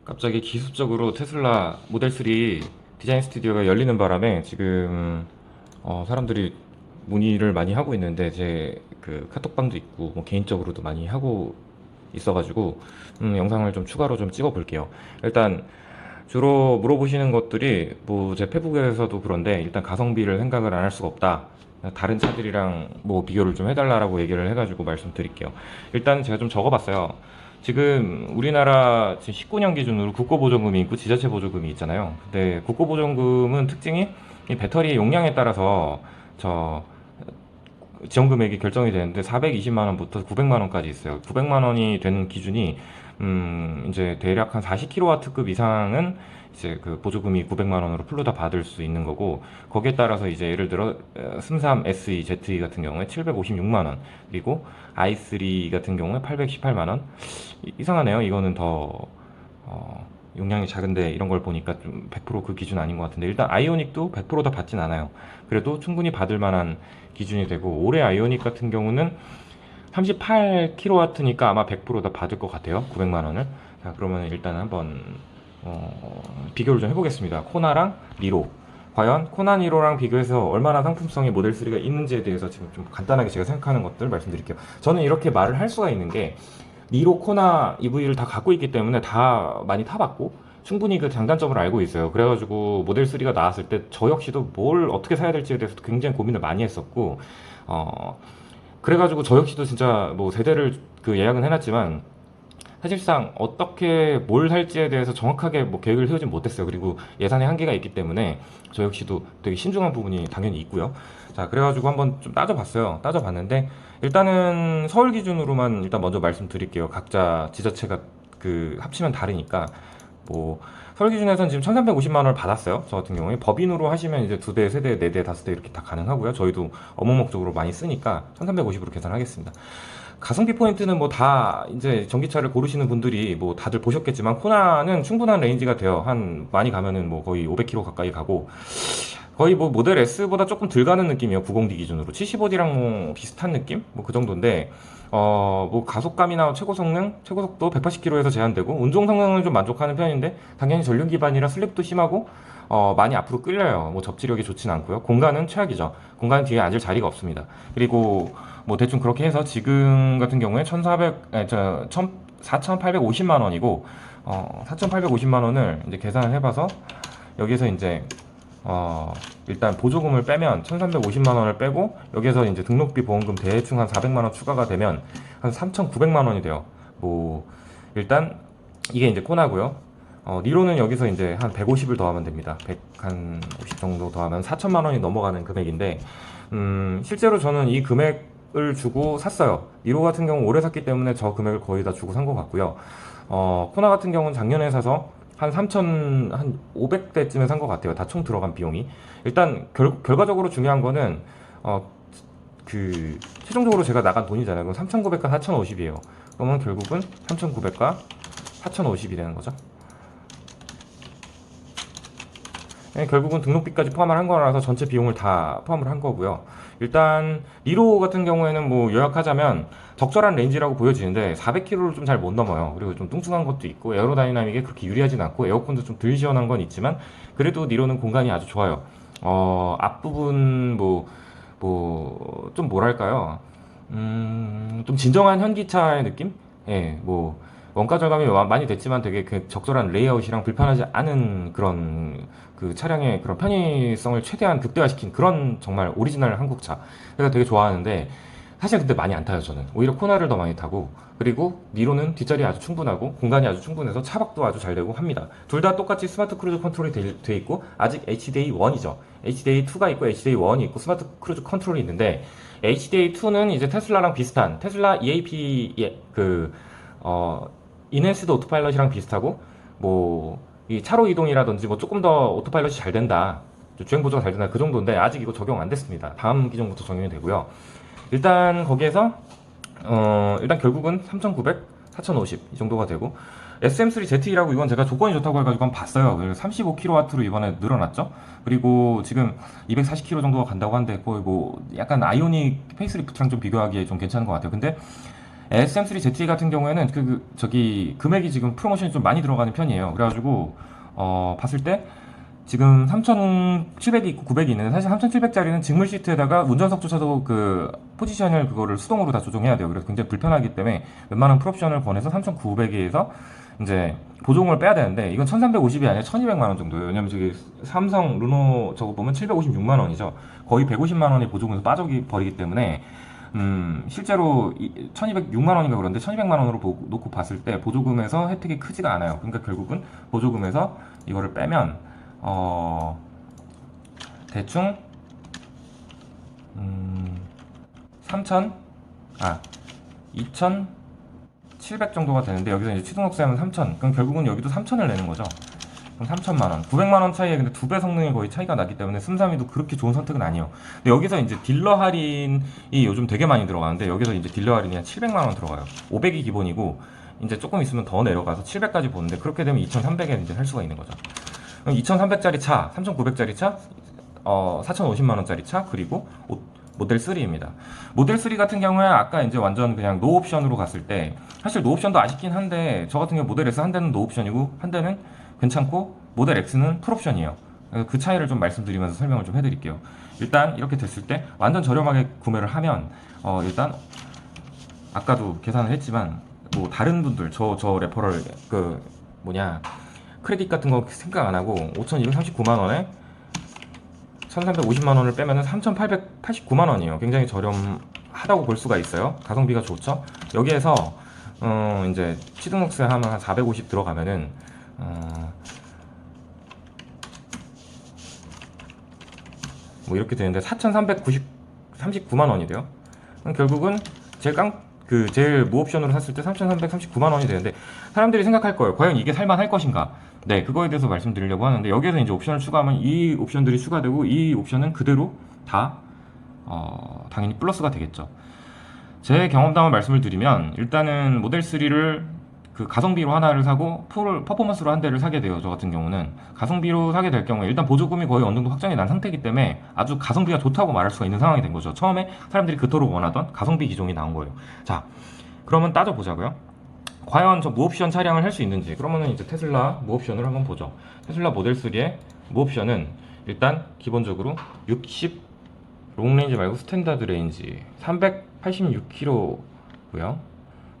갑자기 기습적으로 테슬라 모델 3 디자인 스튜디오가 열리는 바람에 지금 사람들이 문의를 많이 하고 있는데 제 그 카톡방도 있고 뭐 개인적으로도 많이 하고 있어가지고 영상을 좀 추가로 좀 찍어 볼게요. 일단 주로 물어보시는 것들이 뭐 제 페북에서도 그런데 일단 가성비를 생각을 안 할 수가 없다. 다른 차들이랑 뭐 비교를 좀 해달라고 얘기를 해가지고 말씀드릴게요. 일단 제가 좀 적어봤어요. 지금 우리나라 지금 19년 기준으로 국고보조금이 있고 지자체 보조금이 있잖아요. 근데 국고보조금은 특징이 이 배터리의 용량에 따라서 저 지원 금액이 결정이 되는데 420만 원부터 900만 원까지 있어요. 900만 원이 되는 기준이 이제 대략 한 40kW급 이상은 이제 그 보조금이 900만 원으로 풀로 다 받을 수 있는 거고, 거기에 따라서 이제 예를 들어 스삼 SE, ZE 같은 경우에 756만 원, 그리고 i3 같은 경우에 818만 원. 이상하네요. 이거는 더 용량이 작은데 이런 걸 보니까 좀 100%그 기준 아닌 것 같은데, 일단 아이오닉도 100%다 받진 않아요. 그래도 충분히 받을 만한 기준이 되고, 올해 아이오닉 같은 경우는 38kW니까 아마 100%다 받을 것 같아요. 900만 원을. 자, 그러면 일단 한번 비교를 좀 해보겠습니다. 코나랑 니로. 과연 코나 니로랑 비교해서 얼마나 상품성의 모델 3가 있는지에 대해서 지금 좀 간단하게 제가 생각하는 것들 말씀드릴게요. 저는 이렇게 말을 할 수가 있는 게, 니로, 코나 EV를 다 갖고 있기 때문에 다 많이 타봤고 충분히 그 장단점을 알고 있어요. 그래가지고 모델 3가 나왔을 때 저 역시도 뭘 어떻게 사야 될지에 대해서 굉장히 고민을 많이 했었고, 그래가지고 저 역시도 진짜 뭐 세대를 그 예약은 해놨지만 사실상 어떻게 뭘 할지에 대해서 정확하게 뭐 계획을 세우진 못했어요. 그리고 예산의 한계가 있기 때문에 저 역시도 되게 신중한 부분이 당연히 있고요. 자, 그래가지고 한번 좀 따져봤어요. 따져봤는데 일단은 서울 기준으로만 일단 먼저 말씀드릴게요. 각자 지자체가 그 합치면 다르니까. 뭐 서울 기준에서는 지금 1,350만 원을 받았어요. 저 같은 경우에 법인으로 하시면 이제 두 대, 세 대, 네 대, 다섯 대 이렇게 다 가능하고요. 저희도 업무 목적으로 많이 쓰니까 1,350으로 계산하겠습니다. 가성비 포인트는 뭐 다 이제 전기차를 고르시는 분들이 뭐 다들 보셨겠지만 코나는 충분한 레인지가 돼요. 한 많이 가면은 뭐 거의 500km 가까이 가고, 거의 뭐 모델 S보다 조금 덜 가는 느낌이에요. 90D 기준으로 75D랑 뭐 비슷한 느낌 뭐 그 정도인데, 뭐 가속감이나 최고 성능, 최고 속도 180km에서 제한되고, 운송 성능은 좀 만족하는 편인데 당연히 전륜 기반이라 슬립도 심하고 많이 앞으로 끌려요. 뭐 접지력이 좋진 않고요. 공간은 최악이죠. 공간 뒤에 앉을 자리가 없습니다. 그리고 뭐 대충 그렇게 해서 지금 같은 경우에 4,850만 원이고, 4,850만 원을 이제 계산을 해봐서 여기서 이제 일단 보조금을 빼면 1,350만 원을 빼고, 여기에서 이제 등록비 보험금 대충 한 400만 원 추가가 되면 한 3,900만 원이 돼요. 뭐 일단 이게 이제 코나고요. 니로는 여기서 이제 한 150을 더하면 됩니다. 150 정도 더하면 4천만 원이 넘어가는 금액인데, 실제로 저는 이 금액을 주고 샀어요. 니로 같은 경우 오래 샀기 때문에 저 금액을 거의 다 주고 산 것 같고요. 코나 같은 경우는 작년에 사서 한 3천, 한 500대쯤에 산 것 같아요. 다 총 들어간 비용이. 일단 결과적으로 중요한 거는 최종적으로 제가 나간 돈이잖아요. 그럼 3,900과 4,050이에요. 그러면 결국은 3,900과 4,050이 되는 거죠. 네, 결국은 등록비까지 포함을 한 거라서 전체 비용을 다 포함을 한 거고요. 일단 리로 같은 경우에는 뭐 요약하자면 적절한 레인지라고 보여지는데 400km를 좀 잘 못 넘어요. 그리고 좀 뚱뚱한 것도 있고 에어로다이나믹에 그렇게 유리하진 않고, 에어컨도 좀 덜 시원한 건 있지만 그래도 니로는 공간이 아주 좋아요. 앞부분 좀 뭐랄까요? 좀 진정한 현기차의 느낌? 예, 뭐 원가 절감이 많이 됐지만 되게 그 적절한 레이아웃이랑 불편하지 않은 그런 그 차량의 그런 편의성을 최대한 극대화시킨 그런 정말 오리지널 한국차. 그래서 되게 좋아하는데, 사실 근데 많이 안 타요. 저는 오히려 코나를 더 많이 타고, 그리고 니로는 뒷자리 아주 충분하고 공간이 아주 충분해서 차박도 아주 잘 되고 합니다. 둘 다 똑같이 스마트 크루즈 컨트롤이 돼 있고, 아직 HDA 1이죠. HDA 2가 있고 HDA 1이 있고 스마트 크루즈 컨트롤이 있는데, HDA 2는 이제 테슬라랑 비슷한 테슬라 EAP 인핸스드 오토파일럿이랑 비슷하고, 뭐 이 차로 이동이라든지 뭐 조금 더 오토파일럿이 잘 된다, 주행 보조가 잘 된다, 그 정도인데 아직 이거 적용 안 됐습니다. 다음 기종부터 적용이 되고요. 일단 거기에서 일단 결국은 3,900, 4,050 이 정도가 되고, SM3ZE라고 이건 제가 조건이 좋다고 해가지고 한번 봤어요. 그래서 35kW로 이번에 늘어났죠. 그리고 지금 240km 정도가 간다고 하는데 거의 뭐 약간 아이오닉 페이스리프트랑 좀 비교하기에 좀 괜찮은 것 같아요. 근데 SM3ZE 같은 경우에는 저기 금액이 지금 프로모션이 좀 많이 들어가는 편이에요. 그래가지고 봤을 때 지금 3,700이 있고 900이 있는데, 사실 3,700짜리는 직물 시트에다가 운전석조차도 그 포지션을 그거를 수동으로 다 조정해야 돼요. 그래서 굉장히 불편하기 때문에 웬만한 풀옵션을 권해서 3,900에서 이제 보조금을 빼야 되는데, 이건 1,350이 아니라 1,200만 원 정도예요. 왜냐면 저기 삼성 르노 저거 보면 756만 원이죠. 거의 150만 원이 보조금에서 빠져버리기 때문에 실제로 1206만 원인가 그런데 1200만 원으로 놓고 봤을 때 보조금에서 혜택이 크지가 않아요. 그러니까 결국은 보조금에서 이거를 빼면 대충 3,000 2,700 정도가 되는데, 여기서 이제 취등록세 하면 3,000, 그럼 결국은 여기도 3,000을 내는 거죠. 그럼 3,000만 원, 900만 원 차이에 근데 2배 성능이 거의 차이가 나기 때문에 슴삼이도 그렇게 좋은 선택은 아니에요. 근데 여기서 이제 딜러 할인이 요즘 되게 많이 들어가는데, 여기서 이제 딜러 할인이 한 700만 원 들어가요. 500이 기본이고 이제 조금 있으면 더 내려가서 700까지 보는데, 그렇게 되면 2,300에 이제 할 수가 있는 거죠. 그럼 2,300짜리 차, 3,900짜리 차, 4,050만 원짜리 차, 그리고 모델 3입니다. 모델 3 같은 경우에 아까 이제 완전 그냥 노 옵션으로 갔을 때, 사실 노 옵션도 아쉽긴 한데, 저 같은 경우 모델 S 한 대는 노 옵션이고 한 대는 괜찮고 모델 X는 풀 옵션이에요. 그 차이를 좀 말씀드리면서 설명을 좀 해드릴게요. 일단 이렇게 됐을 때 완전 저렴하게 구매를 하면 일단 아까도 계산을 했지만, 뭐 다른 분들 저 레퍼럴 크레딧 같은 거 생각 안 하고 5,239만 원에 1,350만 원을 빼면은 3,889만 원이에요. 굉장히 저렴하다고 볼 수가 있어요. 가성비가 좋죠. 여기에서 이제 취등록세 하면 한 450 들어가면은 뭐 이렇게 되는데 4,339만 원이 돼요. 그럼 결국은 제일 무옵션으로 샀을 때 3,339만 원이 되는데, 사람들이 생각할 거예요. 과연 이게 살만할 것인가? 네, 그거에 대해서 말씀드리려고 하는데, 여기에서 이제 옵션을 추가하면 이 옵션들이 추가되고 이 옵션은 그대로 다 당연히 플러스가 되겠죠. 제 경험담을 말씀을 드리면, 일단은 모델 3를 그 가성비로 하나를 사고 퍼포먼스로 한 대를 사게 돼요. 저 같은 경우는 가성비로 사게 될 경우에 일단 보조금이 거의 어느 정도 확정이 난 상태이기 때문에 아주 가성비가 좋다고 말할 수가 있는 상황이 된 거죠. 처음에 사람들이 그토록 원하던 가성비 기종이 나온 거예요. 자, 그러면 따져보자고요. 과연 저 무옵션 차량을 할 수 있는지. 그러면은 이제 테슬라 무옵션을 한번 보죠. 테슬라 모델 3의 무옵션은 일단 기본적으로 60 롱레인지 말고 스탠다드 레인지 386km고요.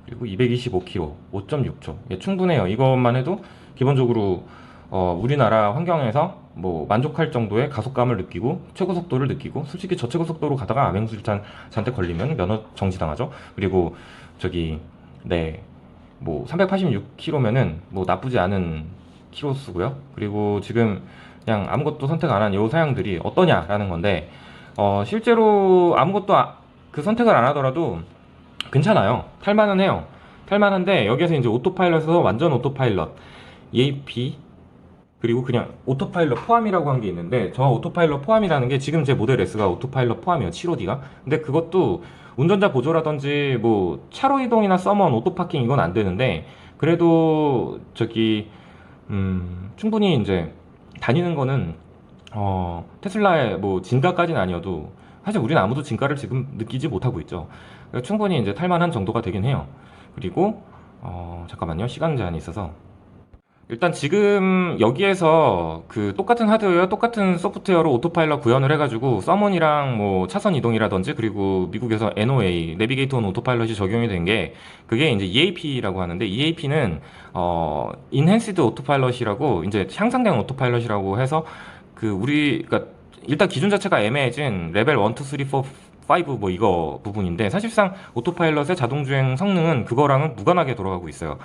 그리고 225km, 5.6초. 예, 충분해요. 이것만 해도 기본적으로 우리나라 환경에서 뭐 만족할 정도의 가속감을 느끼고 최고 속도를 느끼고, 솔직히 저최고 속도로 가다가 암행술탄한테 걸리면 면허 정지당하죠. 그리고 뭐 386km면은 뭐 나쁘지 않은 키로수고요. 그리고 지금 그냥 아무것도 선택 안 한 요 사양들이 어떠냐라는 건데, 실제로 아무것도 그 선택을 안 하더라도 괜찮아요. 탈만은 해요. 탈만한데, 여기에서 이제 오토파일럿에서 완전 오토파일럿 EAP, 그리고 그냥 오토파일럿 포함이라고 한 게 있는데, 저 오토파일럿 포함이라는 게 지금 제 모델 S가 오토파일럿 포함이에요. 7호D가. 근데 그것도 운전자 보조라든지 뭐 차로 이동이나 서먼, 오토파킹 이건 안 되는데, 그래도 충분히 이제 다니는 거는 테슬라의 뭐 진가까지는 아니어도, 사실 우리는 아무도 진가를 지금 느끼지 못하고 있죠. 충분히 이제 탈만한 정도가 되긴 해요. 그리고 잠깐만요, 시간 제한이 있어서 일단 지금 여기에서 그 똑같은 하드웨어, 똑같은 소프트웨어로 오토파일럿 구현을 해가지고 서먼이랑 뭐 차선 이동이라든지, 그리고 미국에서 NOA 내비게이터 온 오토파일럿이 적용이 된 게, 그게 이제 EAP라고 하는데, EAP는 인핸스드 오토파일럿이라고, 이제 향상된 오토파일럿이라고 해서 그러니까 일단 기준 자체가 애매해진 레벨 1, 2, 3, 4, 5 뭐 이거 부분인데, 사실상 오토파일럿의 자동주행 성능은 그거랑은 무관하게 돌아가고 있어요.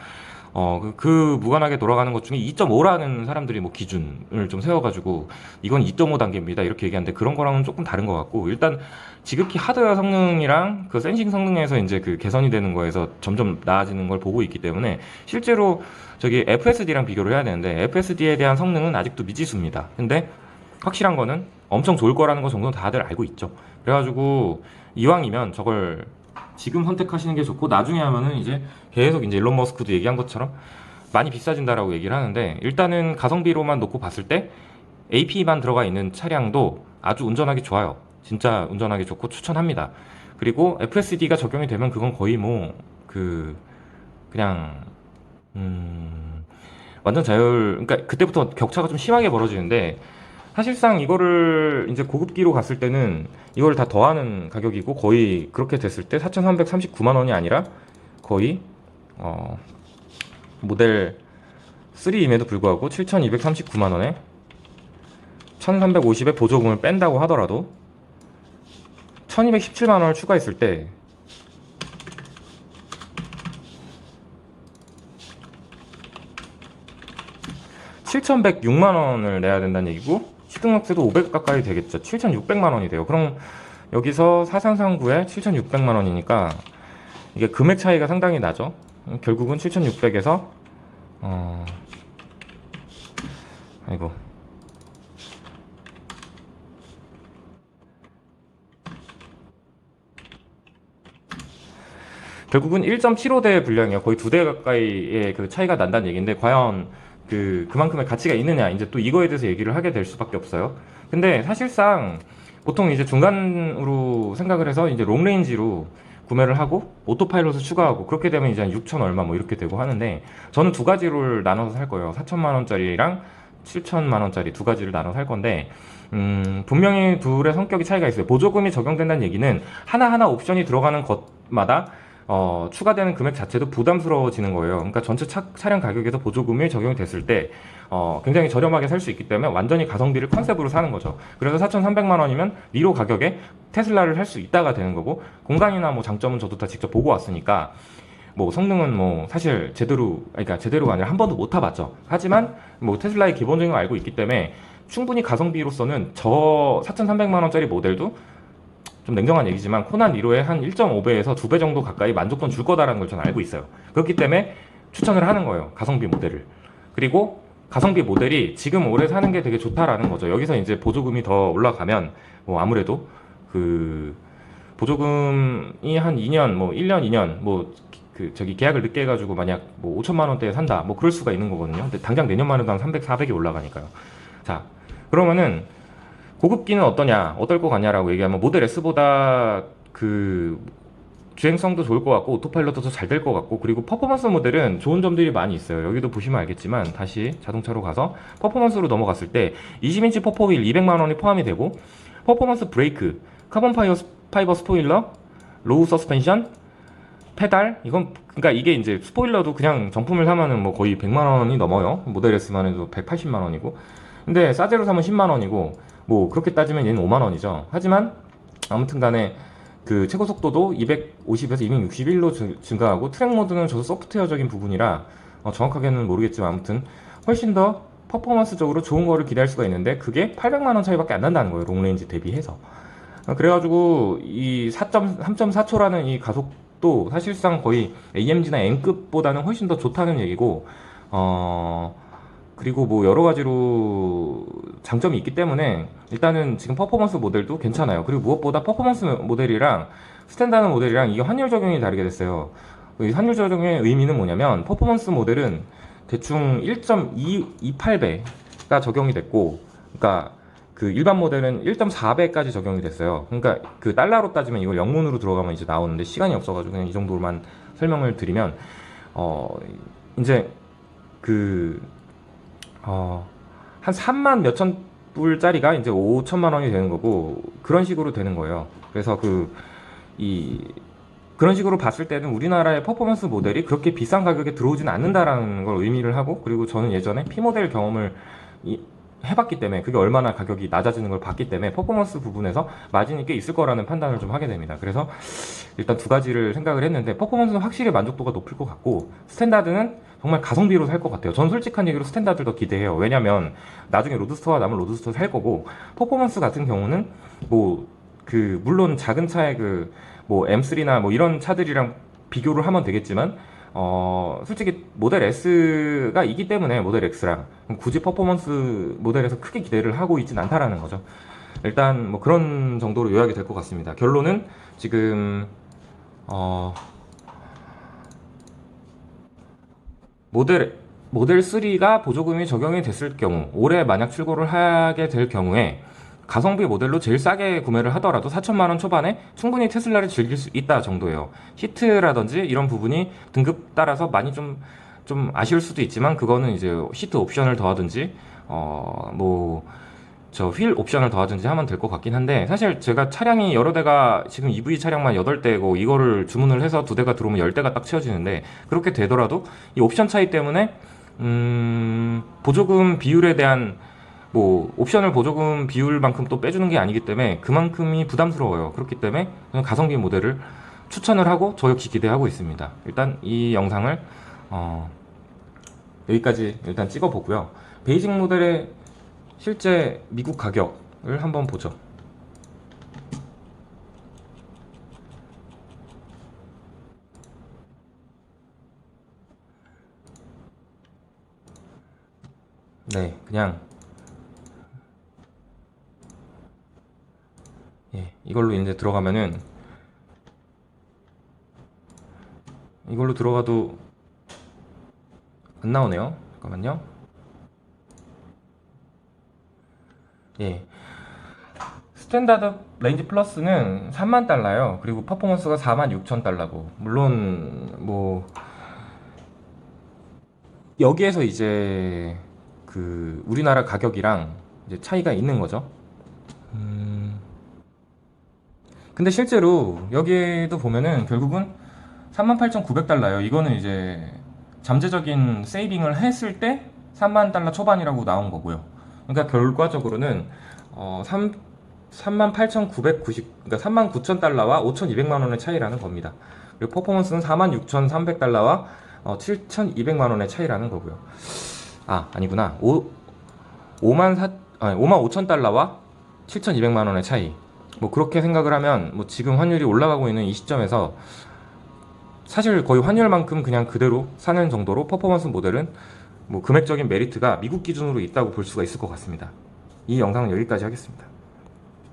그 무관하게 돌아가는 것 중에 2.5라는 사람들이 뭐 기준을 좀 세워가지고 이건 2.5 단계입니다 이렇게 얘기하는데, 그런 거랑은 조금 다른 것 같고, 일단 지극히 하드웨어 성능이랑 그 센싱 성능에서 이제 그 개선이 되는 거에서 점점 나아지는 걸 보고 있기 때문에, 실제로 저기 FSD랑 비교를 해야 되는데 FSD에 대한 성능은 아직도 미지수입니다. 근데 확실한 거는 엄청 좋을 거라는 거 정도는 다들 알고 있죠. 그래가지고 이왕이면 저걸 지금 선택하시는 게 좋고, 나중에 하면은 이제 계속 이제 일론 머스크도 얘기한 것처럼 많이 비싸진다라고 얘기를 하는데, 일단은 가성비로만 놓고 봤을 때 AP만 들어가 있는 차량도 아주 운전하기 좋아요. 진짜 운전하기 좋고 추천합니다. 그리고 FSD가 적용이 되면 그건 거의 뭐 그냥 완전 그러니까 그때부터 격차가 좀 심하게 벌어지는데, 사실상 이거를 이제 고급기로 갔을 때는 이걸 다 더하는 가격이고, 거의 그렇게 됐을 때 4,339만 원이 아니라 거의 모델 3임에도 불구하고 7,239만 원에 1,350의 보조금을 뺀다고 하더라도 1,217만 원을 추가했을 때 7,106만 원을 내야 된다는 얘기고, 취등록세도 500 가까이 되겠죠. 7,600만 원이 돼요. 그럼 여기서 사상상구에 7,600만 원이니까 이게 금액 차이가 상당히 나죠. 결국은 7,600에서 아이고, 결국은 1.75대 분량이에요. 거의 2대 가까이의 그 차이가 난다는 얘기인데, 과연 그만큼의 가치가 있느냐, 이제 또 이거에 대해서 얘기를 하게 될 수밖에 없어요. 근데 사실상 보통 이제 중간으로 생각을 해서 이제 롱레인지로 구매를 하고 오토파일럿을 추가하고, 그렇게 되면 이제 한 6천 얼마 뭐 이렇게 되고 하는데, 저는 두 가지를 나눠서 살 거예요. 4천만 원짜리랑 7천만 원짜리 두 가지를 나눠서 살 건데, 분명히 둘의 성격이 차이가 있어요. 보조금이 적용된다는 얘기는 하나하나 옵션이 들어가는 것마다 추가되는 금액 자체도 부담스러워지는 거예요. 그러니까 전체 차량 가격에서 보조금이 적용이 됐을 때 굉장히 저렴하게 살 수 있기 때문에 완전히 가성비를 컨셉으로 사는 거죠. 그래서 4,300만 원이면 니로 가격에 테슬라를 살 수 있다가 되는 거고, 공간이나 뭐 장점은 저도 다 직접 보고 왔으니까, 뭐 성능은 뭐 사실 그러니까 제대로가 아니라 한 번도 못 타봤죠. 하지만 뭐 테슬라의 기본적인 걸 알고 있기 때문에 충분히 가성비로서는 저 4,300만 원짜리 모델도, 좀 냉정한 얘기지만 코난 니로의 한 1.5배에서 2배 정도 가까이 만족도는 줄 거다라는 걸 저는 알고 있어요. 그렇기 때문에 추천을 하는 거예요, 가성비 모델을. 그리고 가성비 모델이 지금 올해 사는 게 되게 좋다라는 거죠. 여기서 이제 보조금이 더 올라가면 뭐 아무래도 그 보조금이 한 2년, 뭐 1년, 2년, 뭐 계약을 늦게 해가지고 만약 뭐 5천만 원대에 산다, 뭐 그럴 수가 있는 거거든요. 근데 당장 내년만 해도 한 300, 400이 올라가니까요. 자, 그러면은 고급기는 어떠냐, 어떨 것 같냐라고 얘기하면, 모델 S보다 주행성도 좋을 것 같고, 오토파일럿도 더 잘 될 것 같고, 그리고 퍼포먼스 모델은 좋은 점들이 많이 있어요. 여기도 보시면 알겠지만, 다시 자동차로 가서 퍼포먼스로 넘어갔을 때 20인치 퍼포휠 200만 원이 포함이 되고, 퍼포먼스 브레이크, 카본 파이버 스포일러, 로우 서스펜션, 페달, 그러니까 이게 이제 스포일러도 그냥 정품을 사면은 뭐 거의 100만 원이 넘어요. 모델 S만 해도 180만 원이고. 근데 싸제로 사면 10만 원이고, 뭐 그렇게 따지면 얘는 5만 원이죠. 하지만 아무튼 간에 그 최고 속도도 250에서 261로 증가하고, 트랙 모드는 저도 소프트웨어적인 부분이라 정확하게는 모르겠지만, 아무튼 훨씬 더 퍼포먼스적으로 좋은 거를 기대할 수가 있는데, 그게 800만 원 차이밖에 안 난다는 거예요, 롱레인지 대비해서. 그래가지고 이 3.4초라는 이 가속도 사실상 거의 AMG나 N급보다는 훨씬 더 좋다는 얘기고, 그리고 뭐 여러 가지로 장점이 있기 때문에 일단은 지금 퍼포먼스 모델도 괜찮아요. 그리고 무엇보다 퍼포먼스 모델이랑 스탠다드 모델이랑 이게 환율 적용이 다르게 됐어요. 이 환율 적용의 의미는 뭐냐면, 퍼포먼스 모델은 대충 1.228배가 적용이 됐고, 그러니까 그 일반 모델은 1.4배까지 적용이 됐어요. 그러니까 그 달러로 따지면 이걸 영문으로 들어가면 이제 나오는데, 시간이 없어가지고 그냥 이 정도로만 설명을 드리면, 이제 한 3만 몇천 불짜리가 이제 5천만 원이 되는 거고, 그런 식으로 되는 거예요. 그래서 그런 식으로 봤을 때는 우리나라의 퍼포먼스 모델이 그렇게 비싼 가격에 들어오지는 않는다라는 걸 의미를 하고, 그리고 저는 예전에 P모델 경험을 해봤기 때문에, 그게 얼마나 가격이 낮아지는 걸 봤기 때문에 퍼포먼스 부분에서 마진이 꽤 있을 거라는 판단을 좀 하게 됩니다. 그래서 일단 두 가지를 생각을 했는데, 퍼포먼스는 확실히 만족도가 높을 것 같고, 스탠다드는 정말 가성비로 살 것 같아요. 전 솔직한 얘기로 스탠다드를 더 기대해요. 왜냐면 나중에 로드스터가 나면 로드스터 살 거고, 퍼포먼스 같은 경우는 물론 작은 차의 뭐 M3나 뭐 이런 차들이랑 비교를 하면 되겠지만, 솔직히 모델 S가 있기 때문에 모델 X랑 굳이 퍼포먼스 모델에서 크게 기대를 하고 있진 않다라는 거죠. 일단 뭐 그런 정도로 요약이 될 것 같습니다. 결론은 지금 모델 3가 보조금이 적용이 됐을 경우, 올해 만약 출고를 하게 될 경우에 가성비 모델로 제일 싸게 구매를 하더라도 4천만 원 초반에 충분히 테슬라를 즐길 수 있다 정도예요. 시트라든지 이런 부분이 등급 따라서 많이 좀 아쉬울 수도 있지만, 그거는 이제 시트 옵션을 더하든지 저 휠 옵션을 더하든지 하면 될 것 같긴 한데, 사실 제가 차량이 여러 대가 지금 EV 차량만 8대고 이거를 주문을 해서 2대가 들어오면 10대가 딱 채워지는데, 그렇게 되더라도 이 옵션 차이 때문에 보조금 비율에 대한 옵션을 보조금 비율만큼 또 빼주는 게 아니기 때문에 그만큼이 부담스러워요. 그렇기 때문에 그냥 가성비 모델을 추천을 하고 저 역시 기대하고 있습니다. 일단 이 영상을 여기까지 일단 찍어 보고요. 베이직 모델의 실제 미국 가격을 한번 보죠. 네, 그냥 이걸로 이제 들어가면은, 이걸로 들어가도 안 나오네요. 잠깐만요. 스탠다드 레인지 플러스는 3만 달러요. 그리고 퍼포먼스가 46,000달러고, 물론 여기에서 이제 우리나라 가격이랑 이제 차이가 있는 거죠. 근데 실제로 여기에도 보면은 결국은 38,900달러예요. 이거는 이제 잠재적인 세이빙을 했을 때 3만 달러 초반이라고 나온 거고요. 그러니까 결과적으로는 38,990, 그러니까 39,000달러와 5,200만 원의 차이라는 겁니다. 그리고 퍼포먼스는 46,300달러와 7,200만 원의 차이라는 거고요. 아니구나. 55,000달러와 7,200만 원의 차이. 그렇게 생각을 하면 지금 환율이 올라가고 있는 이 시점에서 사실 거의 환율만큼 그냥 그대로 사는 정도로 퍼포먼스 모델은 금액적인 메리트가 미국 기준으로 있다고 볼 수가 있을 것 같습니다. 이 영상은 여기까지 하겠습니다.